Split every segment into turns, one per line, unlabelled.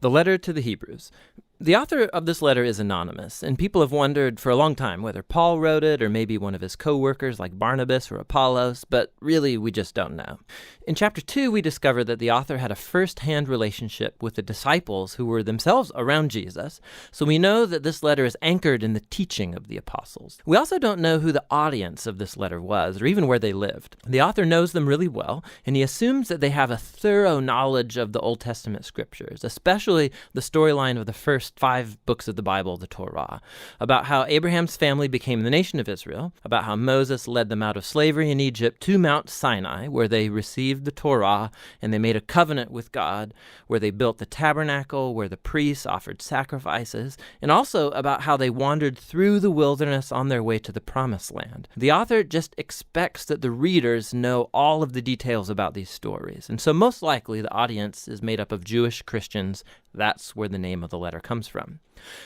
The letter to the Hebrews. The author of this letter is anonymous, and people have wondered for a long time whether Paul wrote it or maybe one of his co-workers like Barnabas or Apollos, but really we just don't know. In chapter 2, we discover that the author had a first-hand relationship with the disciples who were themselves around Jesus, so we know that this letter is anchored in the teaching of the apostles. We also don't know who the audience of this letter was or even where they lived. The author knows them really well, and he assumes that they have a thorough knowledge of the Old Testament scriptures, especially the storyline of the first 5 books of the Bible, the Torah, about how Abraham's family became the nation of Israel, about how Moses led them out of slavery in Egypt to Mount Sinai, where they received the Torah and they made a covenant with God, where they built the tabernacle, where the priests offered sacrifices, and also about how they wandered through the wilderness on their way to the Promised Land. The author just expects that the readers know all of the details about these stories, and so most likely the audience is made up of Jewish Christians. That's where the name of the letter comes from.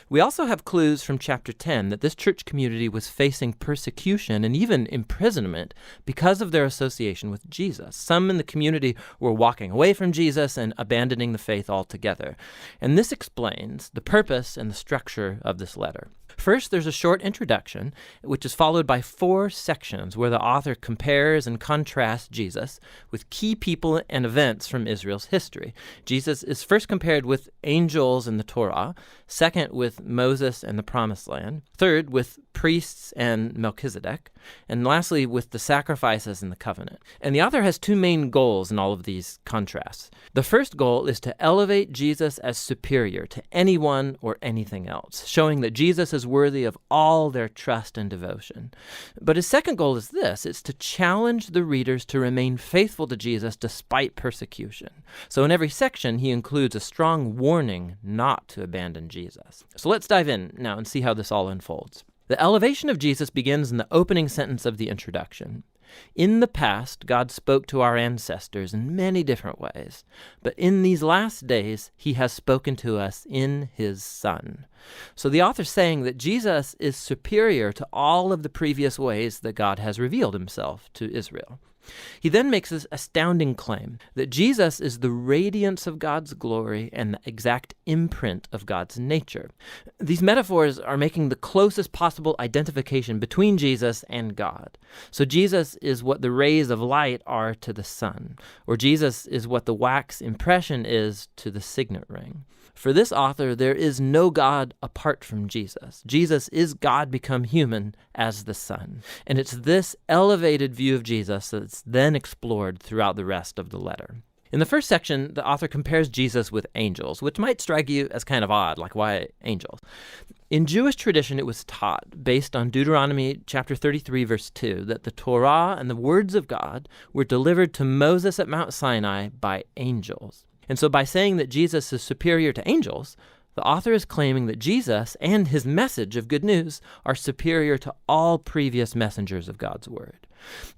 We also have clues from chapter 10 that this church community was facing persecution and even imprisonment because of their association with Jesus. Some in the community were walking away from Jesus and abandoning the faith altogether. And this explains the purpose and the structure of this letter. First, there's a short introduction, which is followed by 4 sections where the author compares and contrasts Jesus with key people and events from Israel's history. Jesus is first compared with angels in the Torah, second with Moses and the Promised Land, third with priests and Melchizedek, and lastly with the sacrifices in the covenant. And the author has 2 main goals in all of these contrasts. The first goal is to elevate Jesus as superior to anyone or anything else, showing that Jesus is worthy of all their trust and devotion. But his second goal is this: it's to challenge the readers to remain faithful to Jesus despite persecution. So in every section, he includes a strong warning not to abandon Jesus. So let's dive in now and see how this all unfolds. The elevation of Jesus begins in the opening sentence of the introduction. In the past, God spoke to our ancestors in many different ways, but in these last days, he has spoken to us in his Son. So the author's saying that Jesus is superior to all of the previous ways that God has revealed himself to Israel. He then makes this astounding claim that Jesus is the radiance of God's glory and the exact imprint of God's nature. These metaphors are making the closest possible identification between Jesus and God. So Jesus is what the rays of light are to the sun, or Jesus is what the wax impression is to the signet ring. For this author, there is no God apart from Jesus. Jesus is God become human as the Son. And it's this elevated view of Jesus that's then explored throughout the rest of the letter. In the first section, the author compares Jesus with angels, which might strike you as kind of odd, like why angels? In Jewish tradition, it was taught, based on Deuteronomy chapter 33, verse 2, that the Torah and the words of God were delivered to Moses at Mount Sinai by angels. And so by saying that Jesus is superior to angels, the author is claiming that Jesus and his message of good news are superior to all previous messengers of God's word.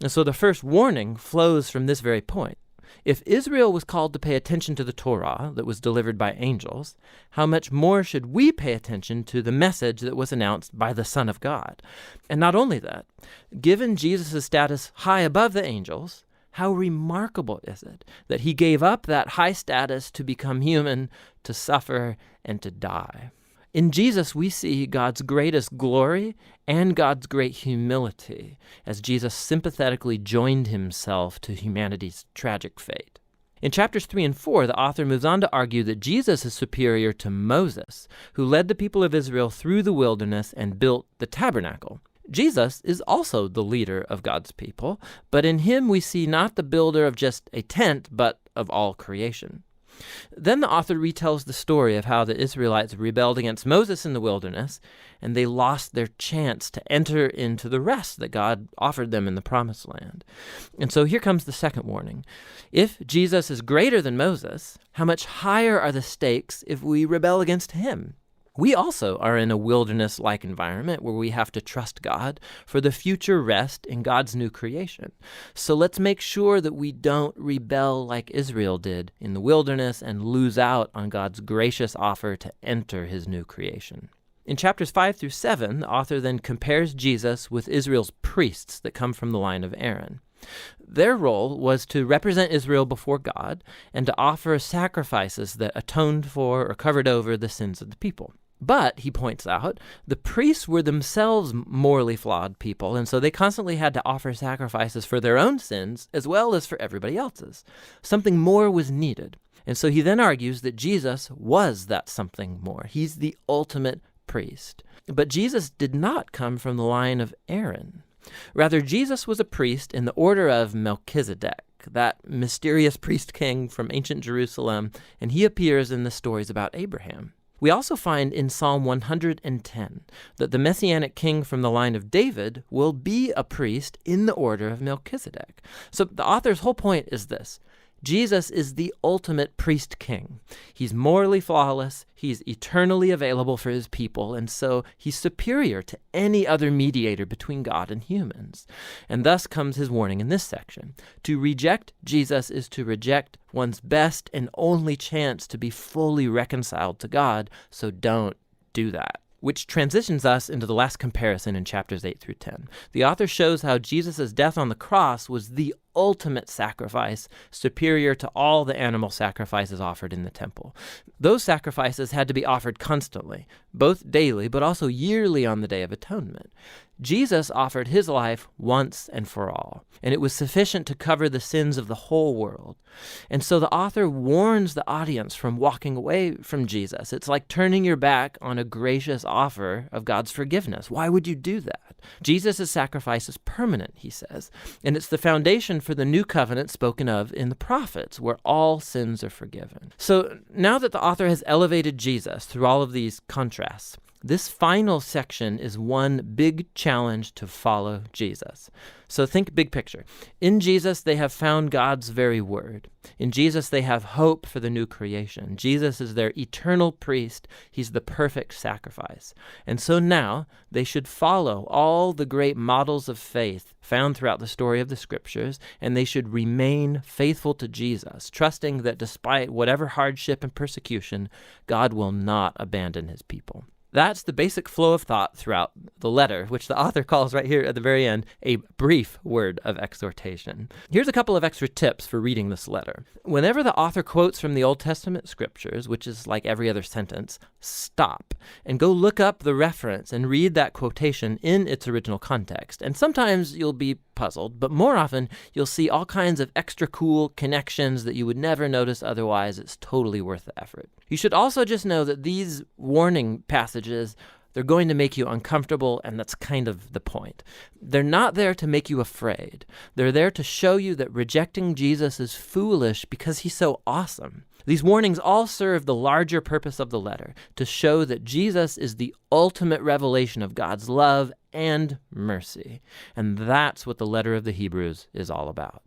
And so the first warning flows from this very point. If Israel was called to pay attention to the Torah that was delivered by angels, how much more should we pay attention to the message that was announced by the Son of God? And not only that, given Jesus' status high above the angels, how remarkable is it that he gave up that high status to become human, to suffer, and to die? In Jesus, we see God's greatest glory and God's great humility as Jesus sympathetically joined himself to humanity's tragic fate. In chapters 3 and 4, the author moves on to argue that Jesus is superior to Moses, who led the people of Israel through the wilderness and built the tabernacle. Jesus is also the leader of God's people, but in him we see not the builder of just a tent, but of all creation. Then the author retells the story of how the Israelites rebelled against Moses in the wilderness, and they lost their chance to enter into the rest that God offered them in the Promised Land. And so here comes the second warning. If Jesus is greater than Moses, how much higher are the stakes if we rebel against him? We also are in a wilderness-like environment where we have to trust God for the future rest in God's new creation. So let's make sure that we don't rebel like Israel did in the wilderness and lose out on God's gracious offer to enter his new creation. In chapters 5 through 7, the author then compares Jesus with Israel's priests that come from the line of Aaron. Their role was to represent Israel before God and to offer sacrifices that atoned for or covered over the sins of the people. But, he points out, the priests were themselves morally flawed people, and so they constantly had to offer sacrifices for their own sins as well as for everybody else's. Something more was needed. And so he then argues that Jesus was that something more. He's the ultimate priest. But Jesus did not come from the line of Aaron. Rather, Jesus was a priest in the order of Melchizedek, that mysterious priest king from ancient Jerusalem, and he appears in the stories about Abraham. We also find in Psalm 110 that the Messianic king from the line of David will be a priest in the order of Melchizedek. So the author's whole point is this. Jesus is the ultimate priest king. He's morally flawless, he's eternally available for his people, and so he's superior to any other mediator between God and humans. And thus comes his warning in this section. To reject Jesus is to reject one's best and only chance to be fully reconciled to God, so don't do that. Which transitions us into the last comparison in chapters 8 through 10. The author shows how Jesus' death on the cross was the ultimate sacrifice, superior to all the animal sacrifices offered in the temple. Those sacrifices had to be offered constantly, both daily but also yearly on the Day of Atonement. Jesus offered his life once and for all, and it was sufficient to cover the sins of the whole world. And so the author warns the audience from walking away from Jesus. It's like turning your back on a gracious offer of God's forgiveness. Why would you do that? Jesus' sacrifice is permanent, he says, and it's the foundation for the new covenant spoken of in the prophets, where all sins are forgiven. So now that the author has elevated Jesus through all of these contrasts, this final section is one big challenge to follow Jesus. So think big picture. In Jesus, they have found God's very word. In Jesus, they have hope for the new creation. Jesus is their eternal priest. He's the perfect sacrifice. And so now they should follow all the great models of faith found throughout the story of the scriptures, and they should remain faithful to Jesus, trusting that despite whatever hardship and persecution, God will not abandon his people. That's the basic flow of thought throughout the letter, which the author calls right here at the very end a brief word of exhortation. Here's a couple of extra tips for reading this letter. Whenever the author quotes from the Old Testament scriptures, which is like every other sentence, stop and go look up the reference and read that quotation in its original context. And sometimes you'll be puzzled, but more often you'll see all kinds of extra cool connections that you would never notice otherwise. It's totally worth the effort. You should also just know that these warning passages, they're going to make you uncomfortable, and that's kind of the point. They're not there to make you afraid. They're there to show you that rejecting Jesus is foolish because he's so awesome. These warnings all serve the larger purpose of the letter, to show that Jesus is the ultimate revelation of God's love and mercy. And that's what the letter of the Hebrews is all about.